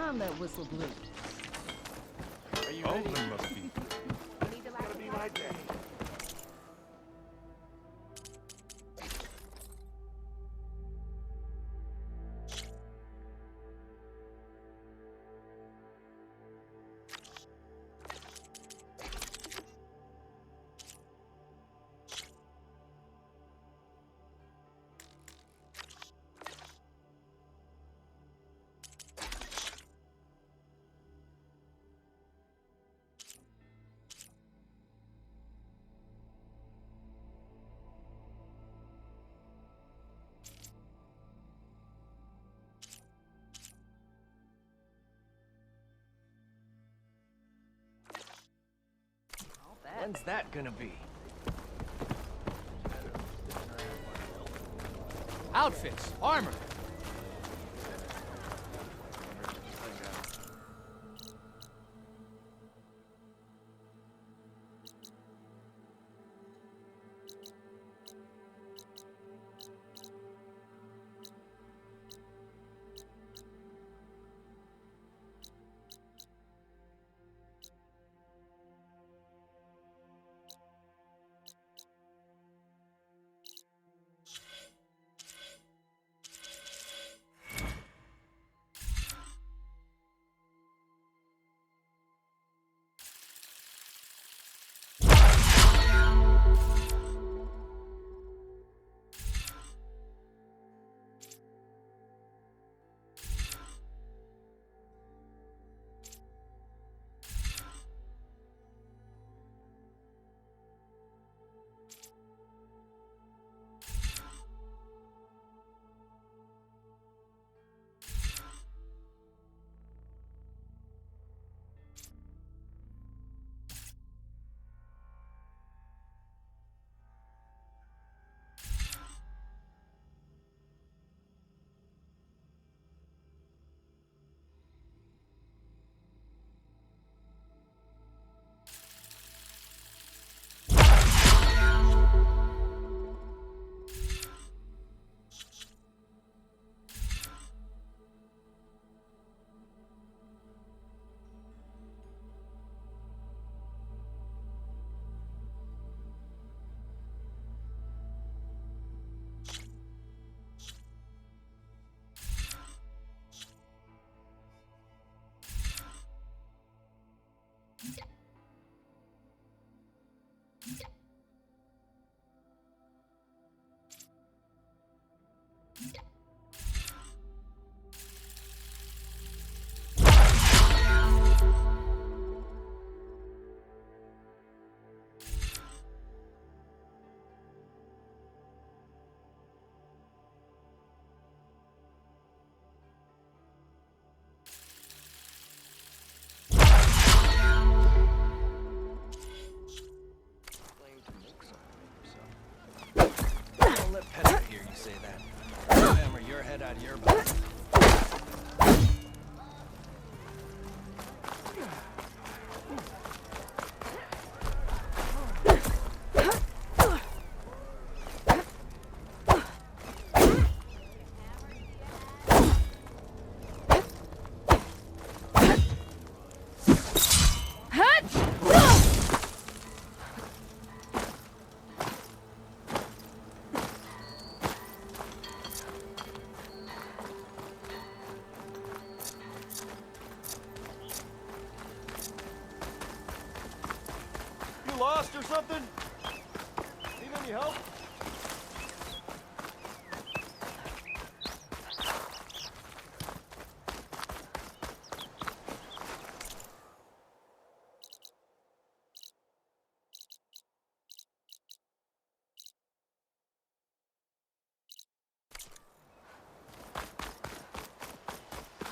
time that whistle blew. Are you ready? Open must be. It's gonna be my day. When's that gonna be? Outfits, armor. Don't let Petra hear you say that. I'll hammer your head out of your body. Lost or something? Need any help?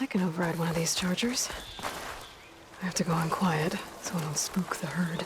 I can override one of these chargers. I have to go on quiet, so I don't spook the herd.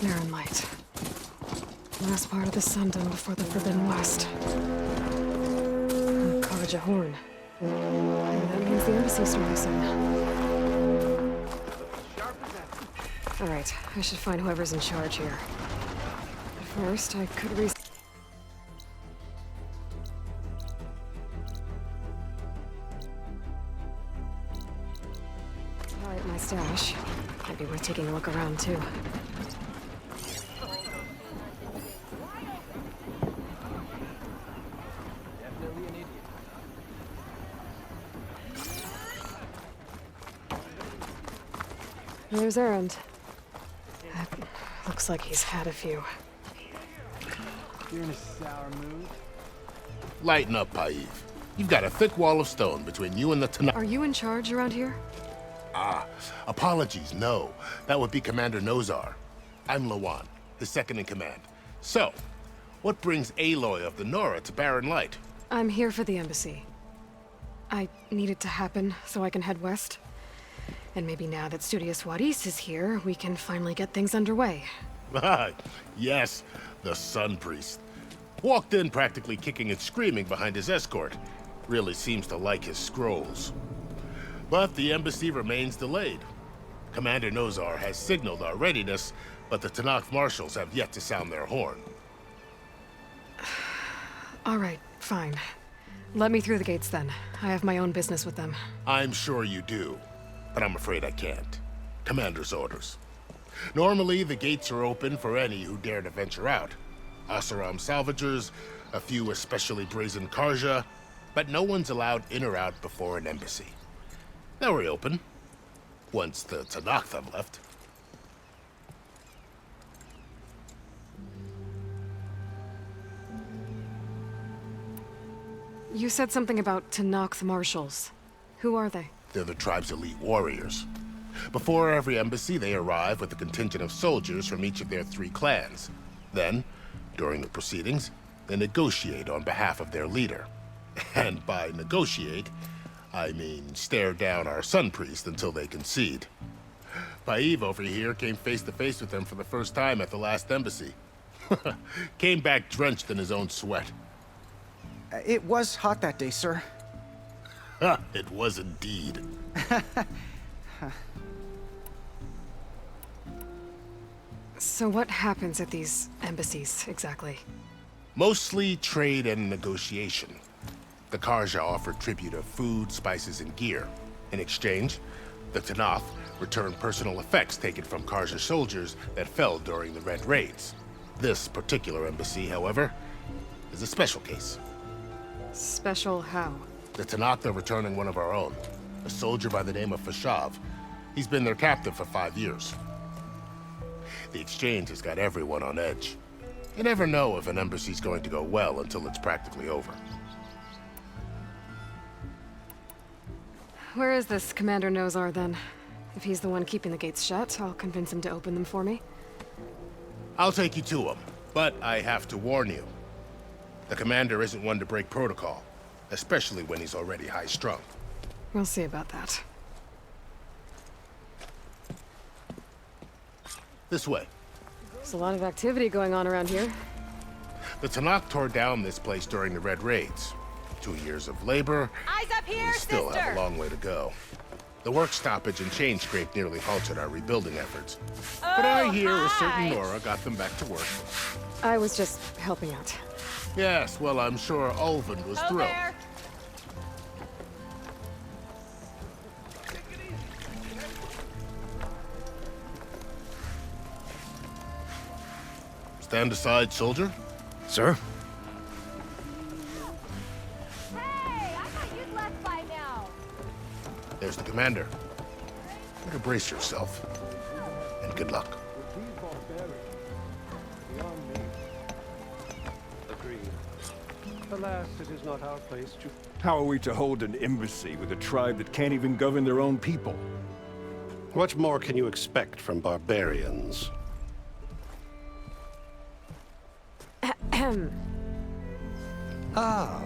Barren light. Last part of the Sundha before the Forbidden West. And Karja Horn. And that means the embassy story soon. Alright, I should find whoever's in charge here. But first, I could Alright, my stash. Might be worth taking a look around, too. Definitely an idiot. There's Errand. Looks like he's had a few. You're in a sour mood? Lighten up, Paiv. You've got a thick wall of stone between you and the Tanakh. Are you in charge around here? Apologies, no. That would be Commander Nozar. I'm Lawan, his second in command. So, what brings Aloy of the Nora to Barren Light? I'm here for the embassy. I need it to happen so I can head west. And maybe now that Studious Wadis is here, we can finally get things underway. Yes, the Sun Priest. Walked in practically kicking and screaming behind his escort. Really seems to like his scrolls. But the embassy remains delayed. Commander Nozar has signaled our readiness, but the Tanakh marshals have yet to sound their horn. All right, fine. Let me through the gates then. I have my own business with them. I'm sure you do, but I'm afraid I can't. Commander's orders. Normally, the gates are open for any who dare to venture out. Asaram salvagers, a few especially brazen Karja, but no one's allowed in or out before an embassy. They'll reopen, once the Tanakh have left. You said something about Tanakh marshals. Who are they? They're the tribe's elite warriors. Before every embassy, they arrive with a contingent of soldiers from each of their 3 clans. Then, during the proceedings, they negotiate on behalf of their leader. And by negotiate, I mean stare down our Sun Priest until they concede. Paiv over here came face to face with them for the first time at the last embassy. Came back drenched in his own sweat. It was hot that day, sir. It was indeed. So what happens at these embassies, exactly? Mostly trade and negotiation. The Karja offer tribute of food, spices, and gear. In exchange, the Tanakh return personal effects taken from Karja soldiers that fell during the Red Raids. This particular embassy, however, is a special case. Special how? The Tanakh are returning one of our own, a soldier by the name of Fashav. He's been their captive for 5 years. The exchange has got everyone on edge. You never know if an embassy's going to go well until it's practically over. Where is this Commander Nozar, then? If he's the one keeping the gates shut, I'll convince him to open them for me. I'll take you to him, but I have to warn you. The commander isn't one to break protocol, especially when he's already high-strung. We'll see about that. This way. There's a lot of activity going on around here. The Tanakh tore down this place during the Red Raids. 2 years of labor, Eyes up here, we still sister! have a long way to go. The work stoppage and chain scrape nearly halted our rebuilding efforts. But I hear a certain hi. Nora got them back to work. I was just helping out. Yes, well, I'm sure Ulvin was Oh, thrilled. there. Stand aside, soldier. Sir? Hey, I thought you'd left by now. There's the commander. Better brace yourself. And good luck. These barbarians, beyond me. Agreed. Alas, it is not our place to... How are we to hold an embassy with a tribe that can't even govern their own people? What more can you expect from barbarians? Ah.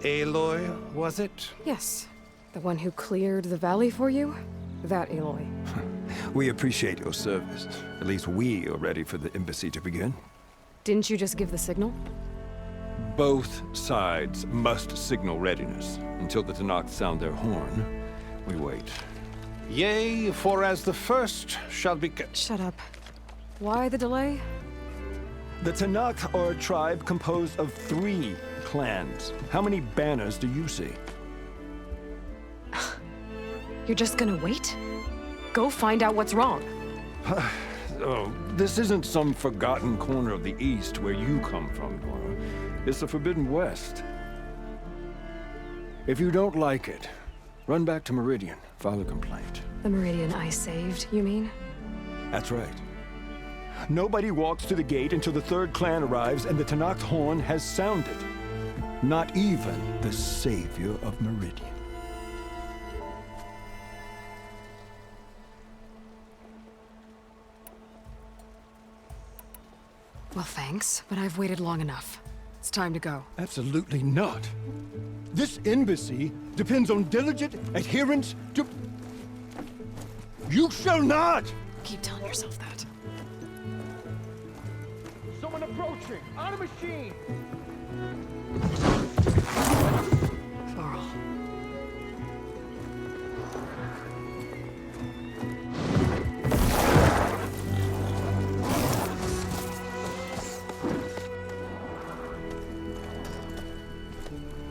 Aloy, was it? Yes. The one who cleared the valley for you? That Aloy. We appreciate your service. At least we are ready for the embassy to begin. Didn't you just give the signal? Both sides must signal readiness. Until the Tanakh sound their horn, we wait. Yea, for as the first shall be... Shut up. Why the delay? The Tanakh are a tribe composed of 3 clans. How many banners do you see? You're just gonna wait? Go find out what's wrong. Oh, this isn't some forgotten corner of the East where you come from, Nora. It's the Forbidden West. If you don't like it, run back to Meridian, file a complaint. The Meridian I saved, you mean? That's right. Nobody walks to the gate until the 3rd clan arrives and the Tanakh's horn has sounded. Not even the savior of Meridian. Well, thanks, but I've waited long enough. It's time to go. Absolutely not. This embassy depends on diligent adherence to... You shall not! Keep telling yourself that. Someone approaching! On a machine! Varl.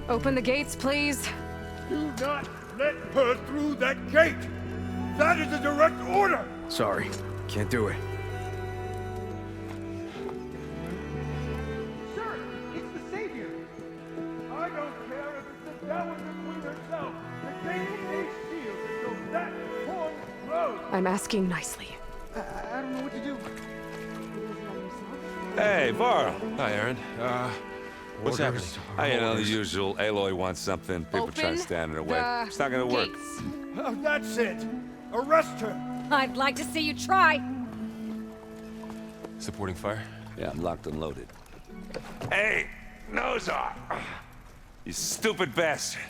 Open the gates, please. Do not let her through that gate! That is a direct order! Sorry, can't do it. Sir, it's the Savior! I don't care if it's the Dowager Queen herself! The gate stays sealed until that horn blows! I'm asking nicely. I don't know what to do. Hey, Varl. Hi, Aaron. What's happening? You know, the usual. Aloy wants something. People try to stand in her way. It's not gonna work. Oh, that's it! Arrest her! I'd like to see you try. Supporting fire? Yeah, I'm locked and loaded. Hey, Nozar! You stupid bastard.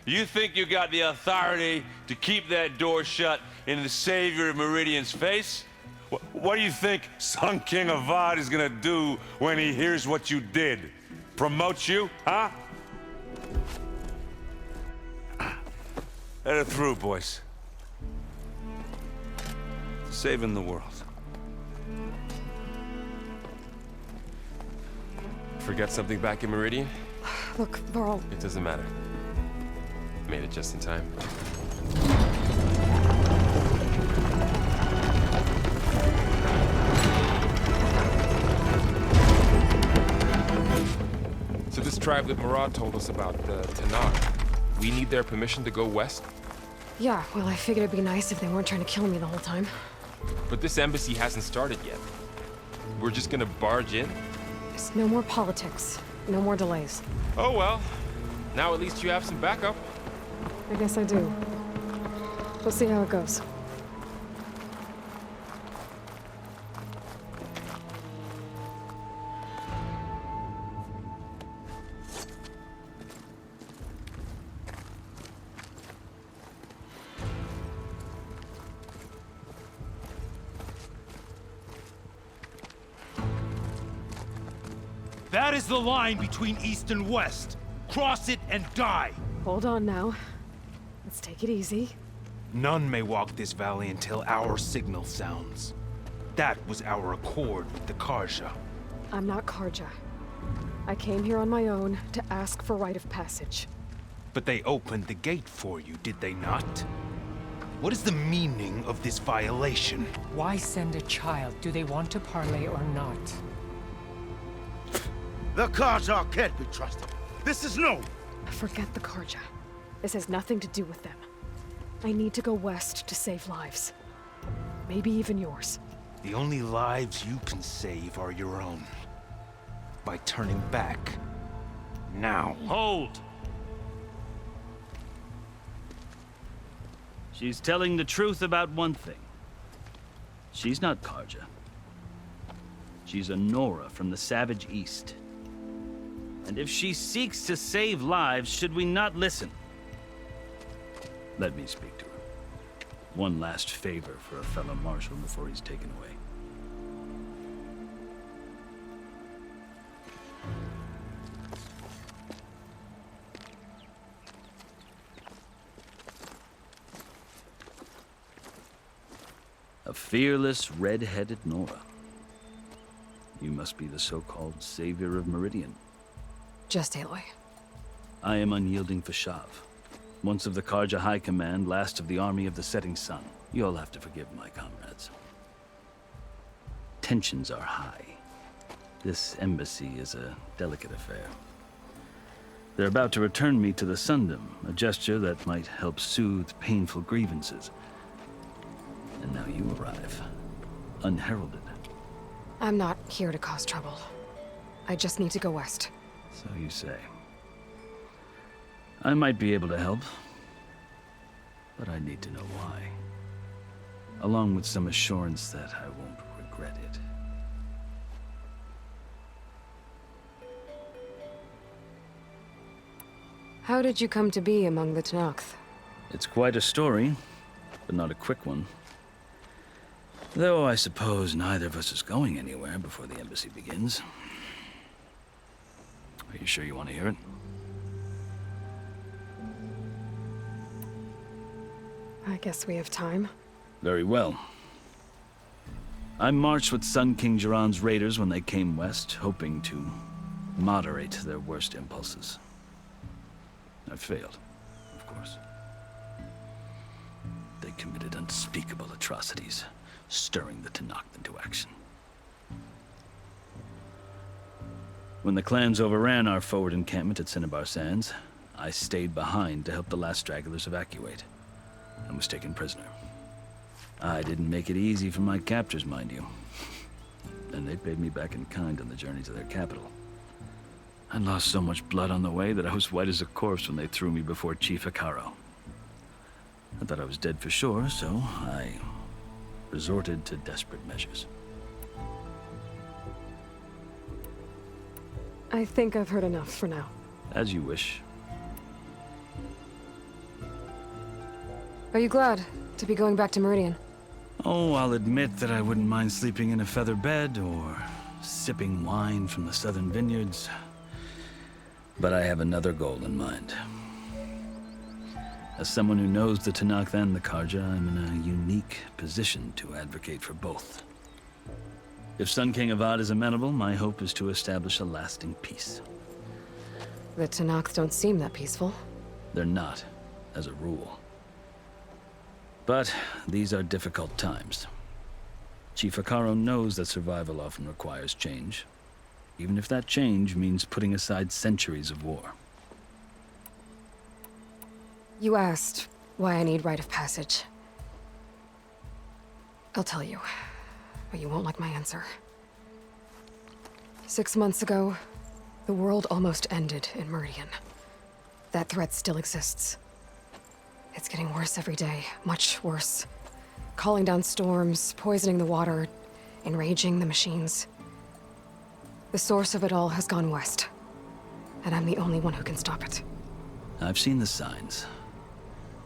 You think you got the authority to keep that door shut in the savior of Meridian's face? What do you think Sun King Avad is gonna do when he hears what you did? Promote you, huh? Let her through, boys. Saving the world. Forget something back in Meridian? Look, Varl. It doesn't matter. Made it just in time. So this tribe that Murad told us about, the Tanakh, we need their permission to go west? Yeah, well, I figured it'd be nice if they weren't trying to kill me the whole time. But this embassy hasn't started yet. We're just gonna barge in? There's no more politics. No more delays. Oh well. Now at least you have some backup. I guess I do. We'll see how it goes. That is the line between East and West. Cross it and die! Hold on now. Let's take it easy. None may walk this valley until our signal sounds. That was our accord with the Karja. I'm not Karja. I came here on my own to ask for rite of passage. But they opened the gate for you, did they not? What is the meaning of this violation? Why send a child? Do they want to parley or not? The Karja can't be trusted. This is no... Forget the Karja. This has nothing to do with them. I need to go west to save lives. Maybe even yours. The only lives you can save are your own. By turning back. Now. Hold! She's telling the truth about one thing. She's not Karja. She's a Nora from the Savage East. And if she seeks to save lives, should we not listen? Let me speak to her. One last favor for a fellow marshal before he's taken away. A fearless, red-headed Nora. You must be the so-called savior of Meridian. Just Aloy. I am unyielding Fashav. Once of the Karja High Command, last of the army of the setting sun. You'll have to forgive my comrades. Tensions are high. This embassy is a delicate affair. They're about to return me to the Sundha, a gesture that might help soothe painful grievances. And now you arrive, unheralded. I'm not here to cause trouble. I just need to go west. So you say. I might be able to help, but I need to know why. Along with some assurance that I won't regret it. How did you come to be among the Tenakth? It's quite a story, but not a quick one. Though I suppose neither of us is going anywhere before the embassy begins. Are you sure you want to hear it? I guess we have time. Very well. I marched with Sun King Jiran's raiders when they came west, hoping to moderate their worst impulses. I failed, of course. They committed unspeakable atrocities, stirring the Tenakth into action. When the clans overran our forward encampment at Cinnabar Sands, I stayed behind to help the last stragglers evacuate, and was taken prisoner. I didn't make it easy for my captors, mind you. And they paid me back in kind on the journey to their capital. I lost so much blood on the way that I was white as a corpse when they threw me before Chief Hikaro. I thought I was dead for sure, so I resorted to desperate measures. I think I've heard enough for now. As you wish. Are you glad to be going back to Meridian? Oh, I'll admit that I wouldn't mind sleeping in a feather bed or sipping wine from the southern vineyards. But I have another goal in mind. As someone who knows the Tenakth and the Karja, I'm in a unique position to advocate for both. If Sun King Avad is amenable, my hope is to establish a lasting peace. The Tenakth don't seem that peaceful. They're not, as a rule. But these are difficult times. Chief Hikaro knows that survival often requires change, even if that change means putting aside centuries of war. You asked why I need rite of passage. I'll tell you, but you won't like my answer. 6 months ago, the world almost ended in Meridian. That threat still exists. It's getting worse every day, much worse. Calling down storms, poisoning the water, enraging the machines. The source of it all has gone west, and I'm the only one who can stop it. I've seen the signs.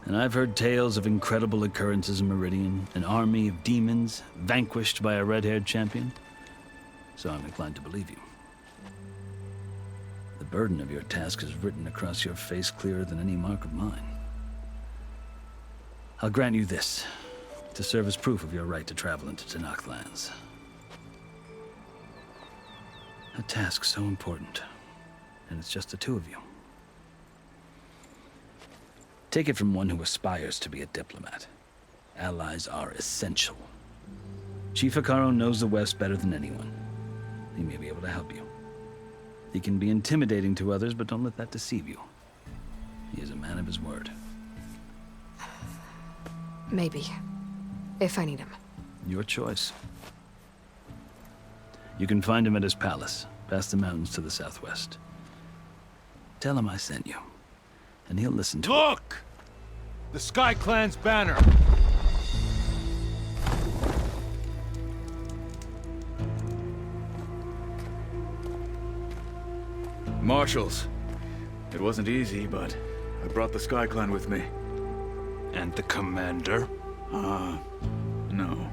And I've heard tales of incredible occurrences in Meridian, an army of demons vanquished by a red-haired champion. So I'm inclined to believe you. The burden of your task is written across your face clearer than any mark of mine. I'll grant you this, to serve as proof of your right to travel into Tenakth lands. A task so important, and it's just the two of you. Take it from one who aspires to be a diplomat. Allies are essential. Chief Hikaro knows the West better than anyone. He may be able to help you. He can be intimidating to others, but don't let that deceive you. He is a man of his word. Maybe. If I need him. Your choice. You can find him at his palace, past the mountains to the southwest. Tell him I sent you, and he'll listen to it. Look! The Sky Clan's banner! Marshals. It wasn't easy, but I brought the Sky Clan with me. And the commander? No.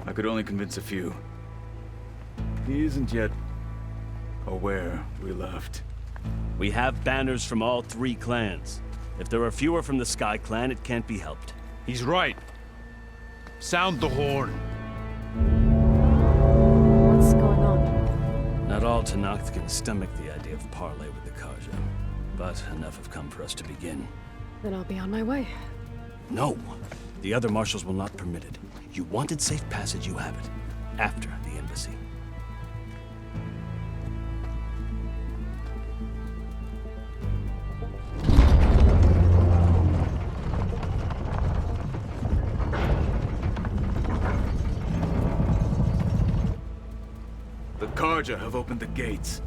I could only convince a few. He isn't yet aware we left. We have banners from all 3 clans. If there are fewer from the Sky Clan, it can't be helped. He's right. Sound the horn. What's going on? Not all Tenakth can stomach the idea of parley with the Karja, but enough have come for us to begin. Then I'll be on my way. No! The other marshals will not permit it. You wanted safe passage, you have it. After the embassy. The Karja have opened the gates.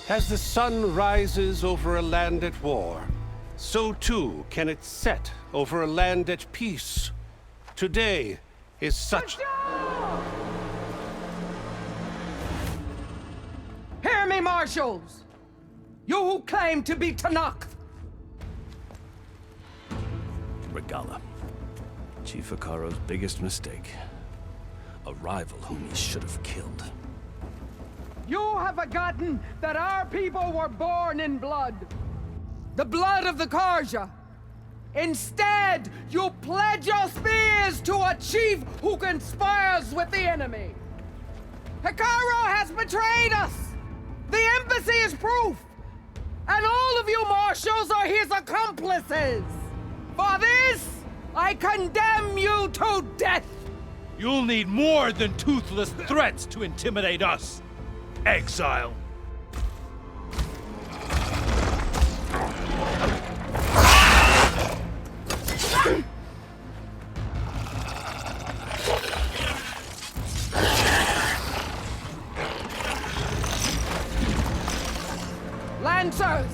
As the sun rises over a land at war, so too can it set over a land at peace. Today is such... Hear me, marshals! You who claim to be Tenakth! Regala. Chief Akaro's biggest mistake. A rival whom he should have killed. You have forgotten that our people were born in blood. The blood of the Karja. Instead, you pledge your spears to a chief who conspires with the enemy. Akaro has betrayed us! The embassy is proof! And all of you marshals are his accomplices! For this, I condemn you to death! You'll need more than toothless threats to intimidate us. Exile. Lancers!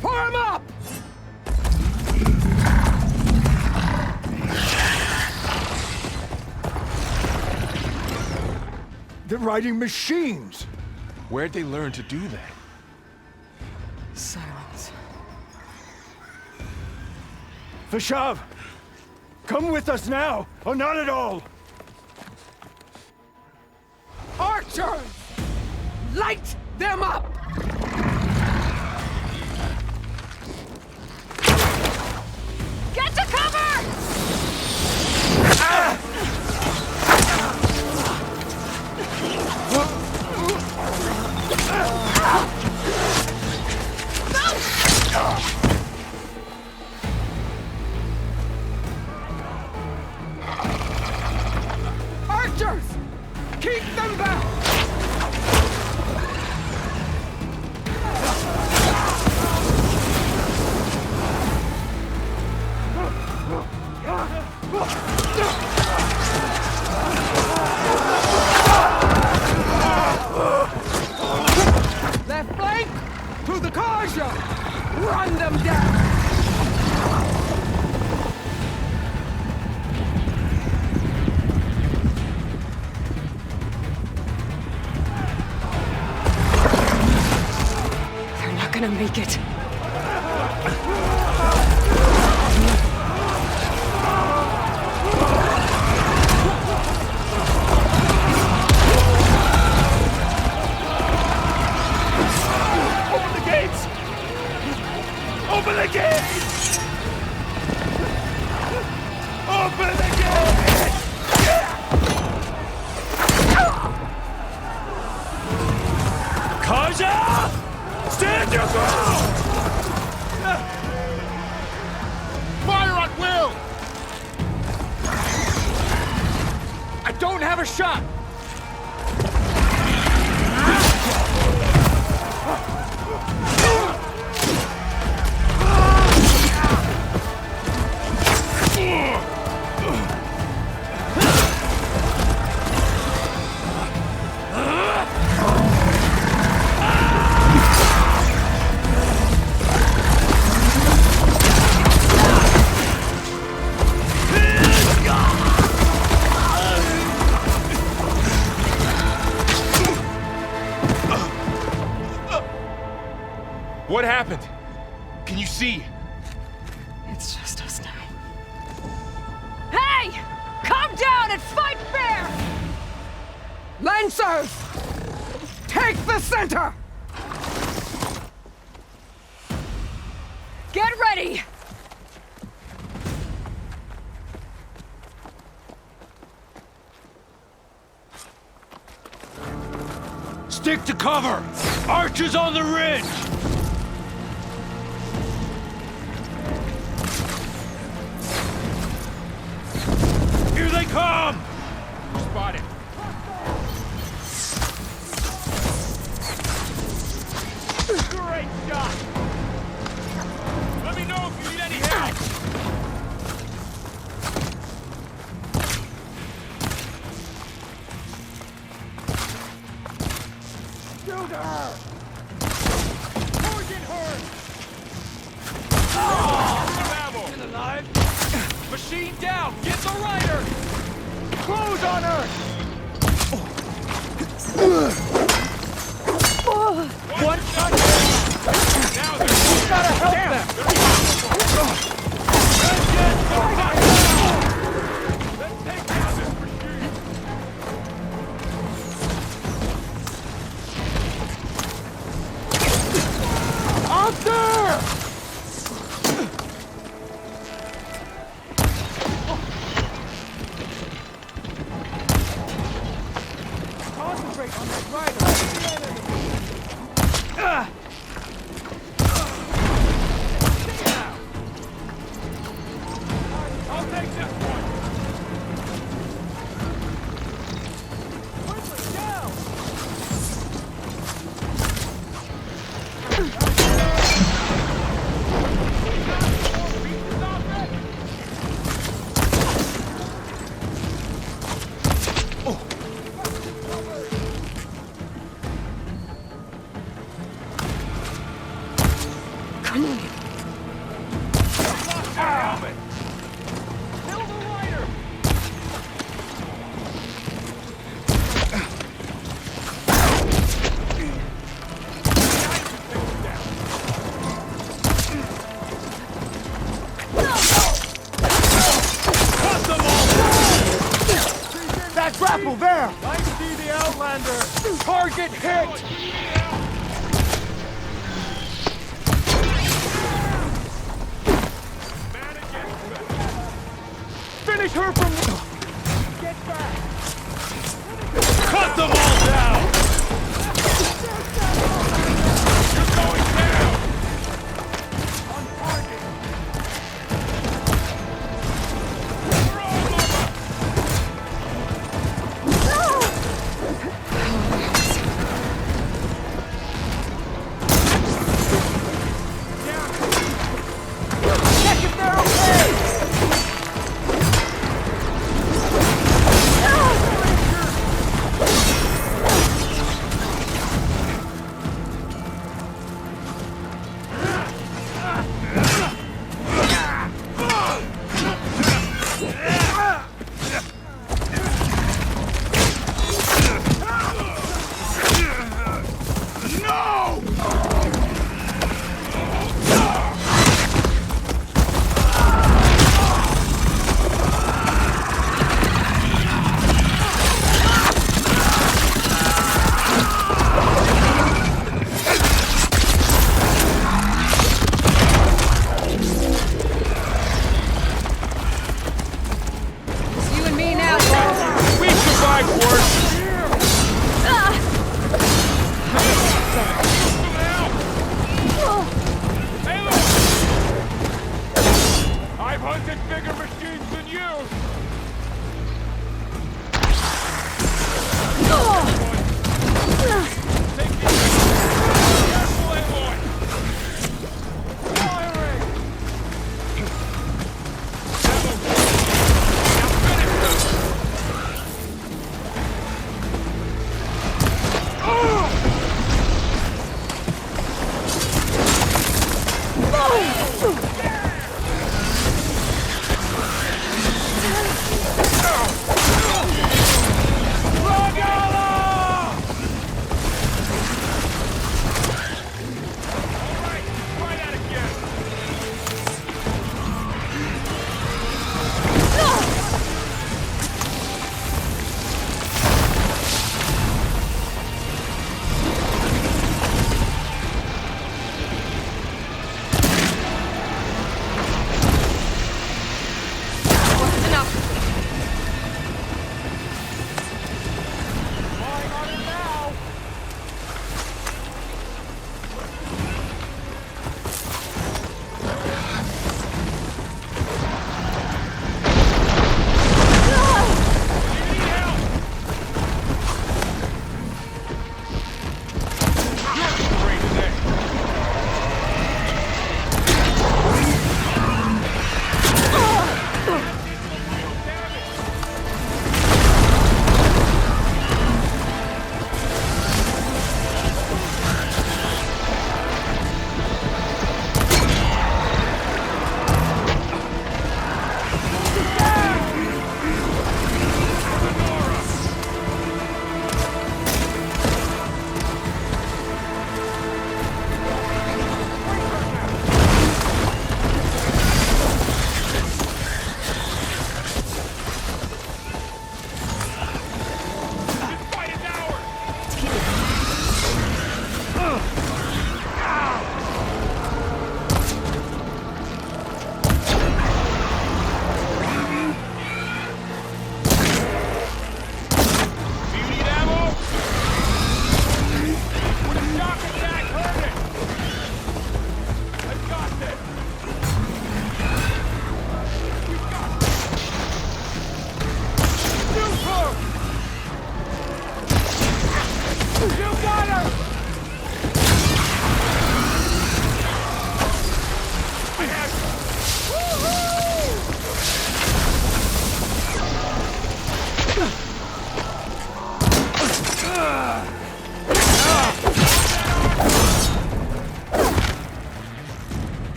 Form up! They're riding machines! Where'd they learn to do that? Silence. Vashav! Come with us now, or not at all! Archers! Light them up! Get to cover! Archers! Keep them back! Left flank! To the Karja! Run them down! They're not gonna make it. Open the gates! Open the gates! Open the gates! Karja! Stand your ground! Fire at will! I don't have a shot! see. It's just us now. Hey! Calm down and fight fair! Lancers! Take the center! Get ready! Stick to cover! Archers on the ridge! Here they come! Spotted. Great shot! Let me know if you need any help! Shoot her! Target her! Still alive? Machine down! Get the rider! Close on her! One shot! Now We've gotta help them! let's take down this machine! Out there! Concentrate on that rider! I'll take this one! Quickly, down! Come on. Helmet! Kill the rider! That grapple there! I see the Outlander! Target hit! Finish her from the... Get back! Cut them all down! You're going down! On target! Check if they're okay!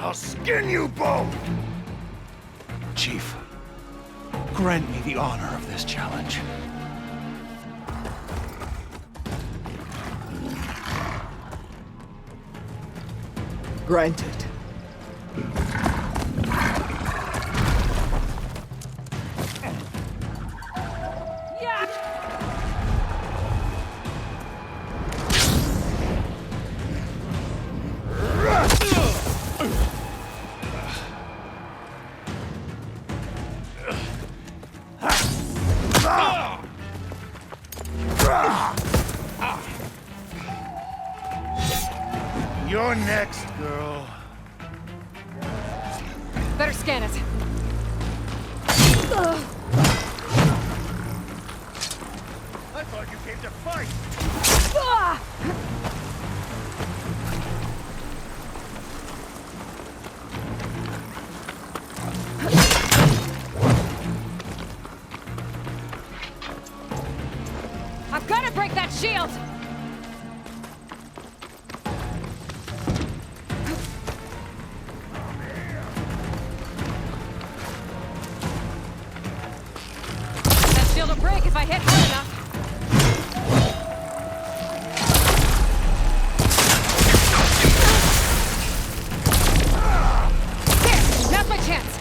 I'll skin you both! Chief, grant me the honor of this challenge. Granted. You're next, girl. Better scan it. I thought you came to fight! I've got to break that shield! That shield will break if I hit hard enough. There! Now's my chance!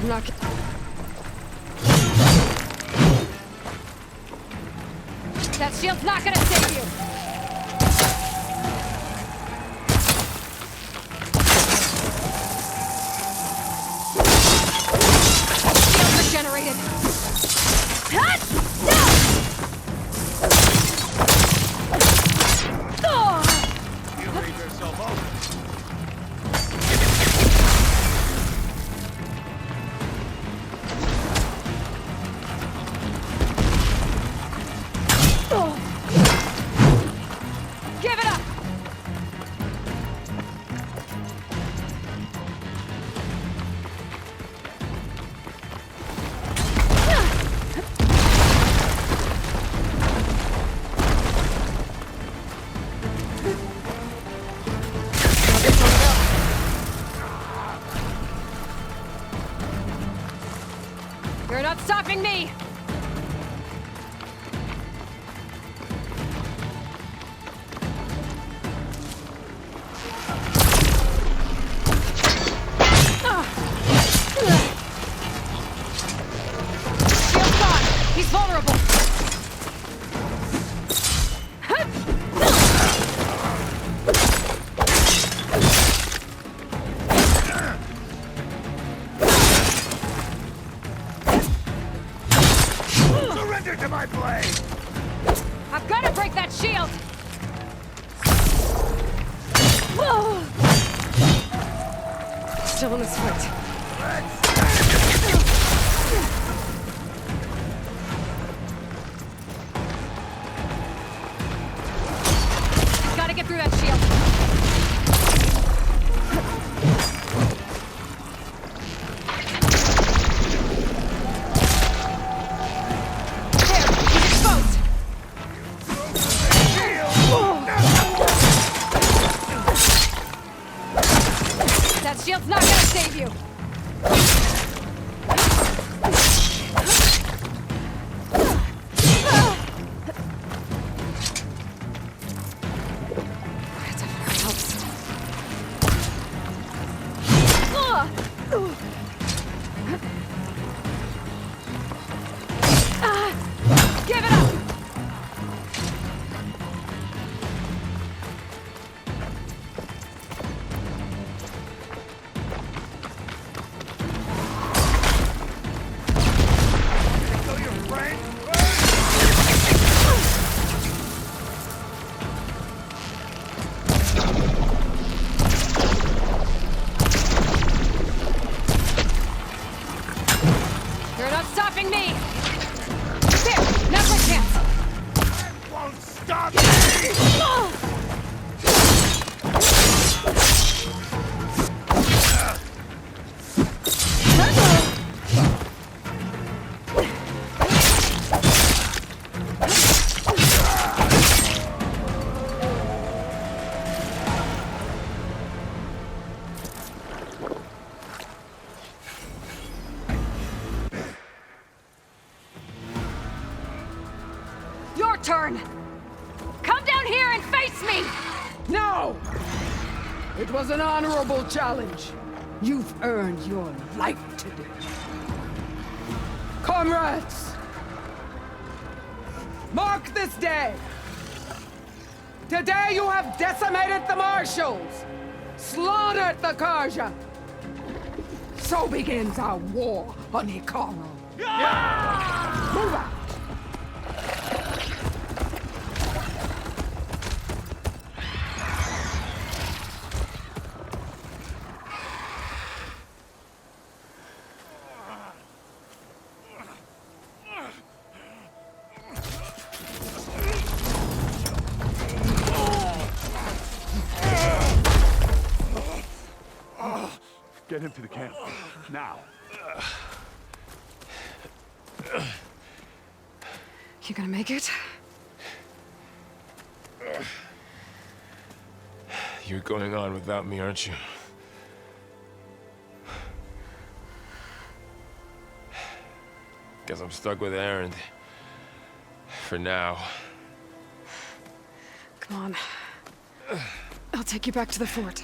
I'm not... That shield's not gonna save you! Shield regenerated! You leave yourself open. Give it up! You're not stopping me! Shield's gone! He's vulnerable! Surrender to my blade! I've got to break that shield! Still in this fight. Gotta get through that shield. There, he's exposed. That shield's not gonna save you. That definitely helps. Give it up! So your friend? return! Come down here and face me! No! It was an honorable challenge. You've earned your life today. Comrades! Mark this day! Today you have decimated the Marshals! Slaughtered the Karja! So begins our war on Hikaru. Move out! Get him to the camp. Now. You gonna make it? You're going on without me, aren't you? Guess I'm stuck with Aaron. For now. Come on. I'll take you back to the fort.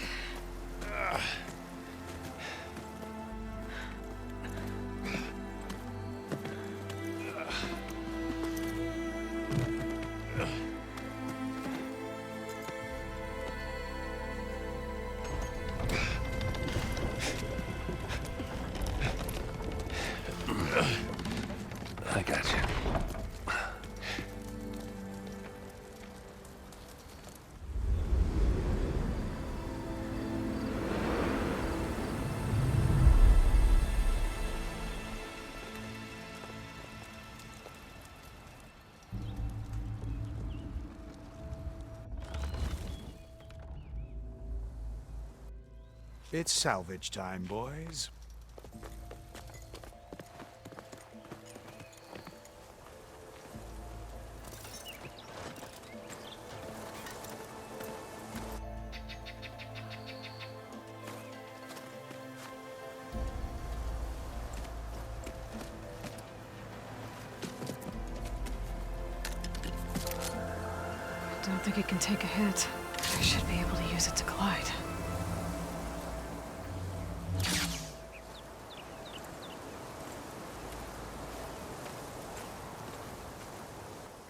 I got you. It's salvage time, boys. I don't think it can take a hit. I should be able to use it to glide.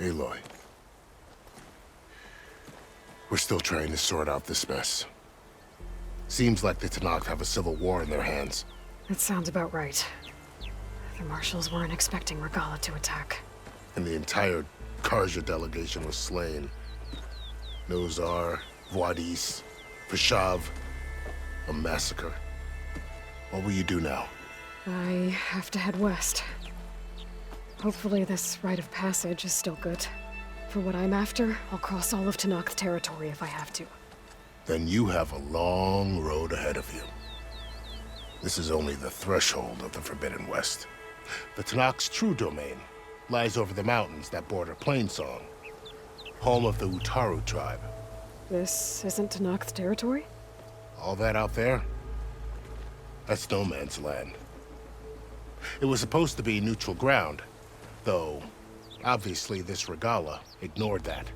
Aloy. We're still trying to sort out this mess. Seems like the Tenakth have a civil war in their hands. That sounds about right. The Marshals weren't expecting Regala to attack. And the entire Karja delegation was slain. Nozar, Voidis, Vishav. A massacre. What will you do now? I have to head west. Hopefully this rite of passage is still good. For what I'm after, I'll cross all of Tenakth territory if I have to. Then you have a long road ahead of you. This is only the threshold of the Forbidden West. The Tenakth's true domain lies over the mountains that border Plainsong, home of the Utaru tribe. This isn't Tenakth territory? All that out there? That's no man's land. It was supposed to be neutral ground, though obviously this Regala ignored that.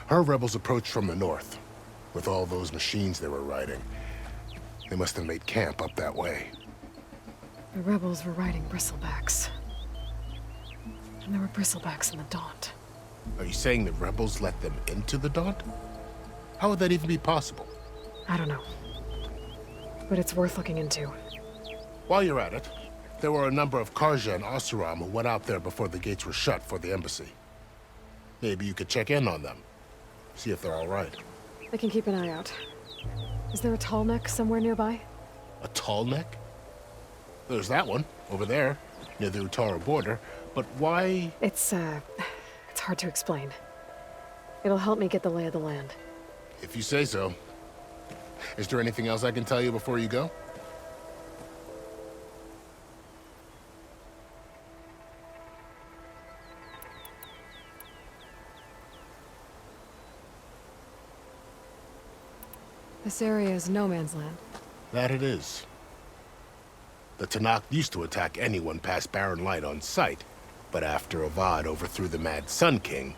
Her rebels approached from the north, with all those machines they were riding. They must have made camp up that way. The rebels were riding bristlebacks. And there were bristlebacks in the Daunt. Are you saying the rebels let them into the Daunt? How would that even be possible? I don't know. But it's worth looking into. While you're at it, there were a number of Karja and Oseram who went out there before the gates were shut for the embassy. Maybe you could check in on them. See if they're all right. I can keep an eye out. Is there a tall neck somewhere nearby? A tall neck? There's that one, over there, near the Utaru border. But why? It's hard to explain. It'll help me get the lay of the land. If you say so. Is there anything else I can tell you before you go? This area is no man's land. That it is. The Tenakth used to attack anyone past Barren Light on sight, but after Avad overthrew the Mad Sun King,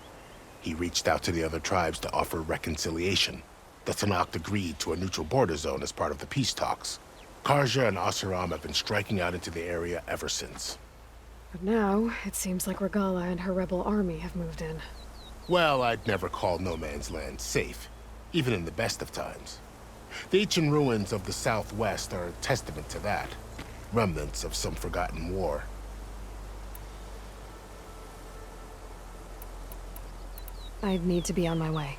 He reached out to the other tribes to offer reconciliation. The Tanakh agreed to a neutral border zone as part of the peace talks. Karja and Asuram have been striking out into the area ever since. But now, it seems like Regala and her rebel army have moved in. Well, I'd never call no man's land safe, even in the best of times. The ancient ruins of the Southwest are a testament to that. Remnants of some forgotten war. I'd need to be on my way.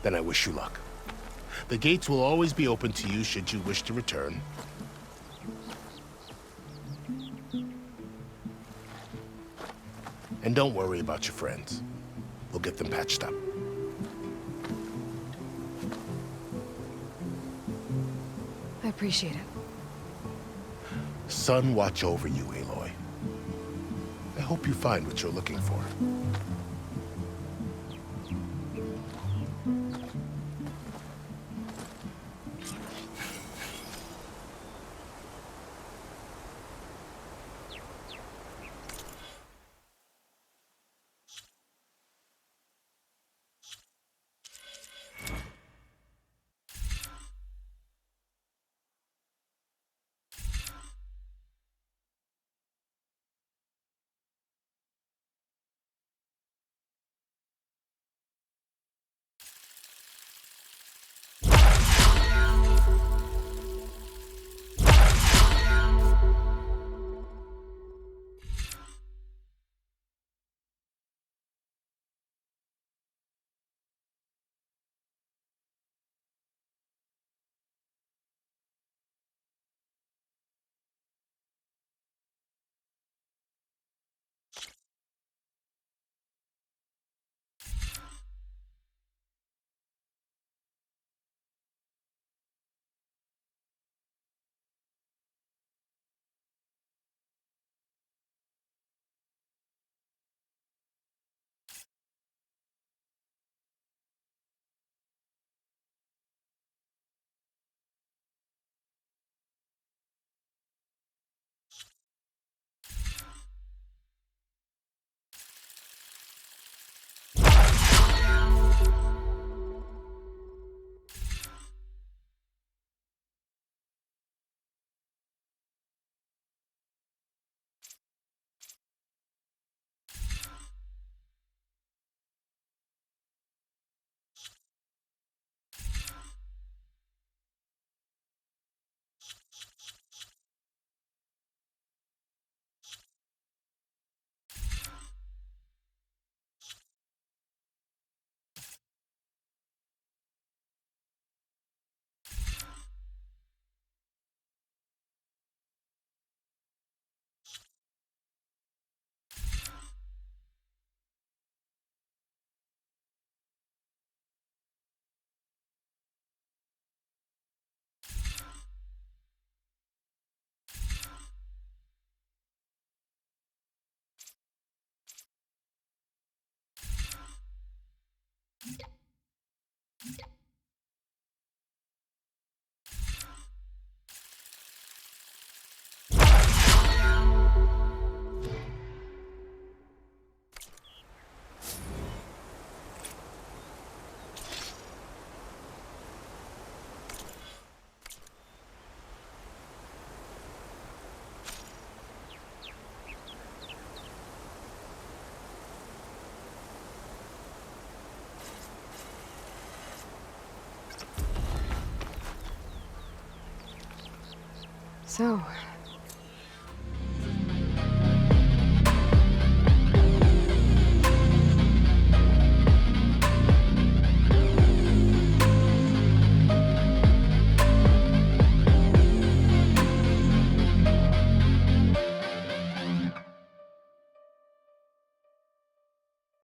Then I wish you luck. The gates will always be open to you should you wish to return. And don't worry about your friends. We'll get them patched up. I appreciate it. Sun watch over you, Aloy. I hope you find what you're looking for. So,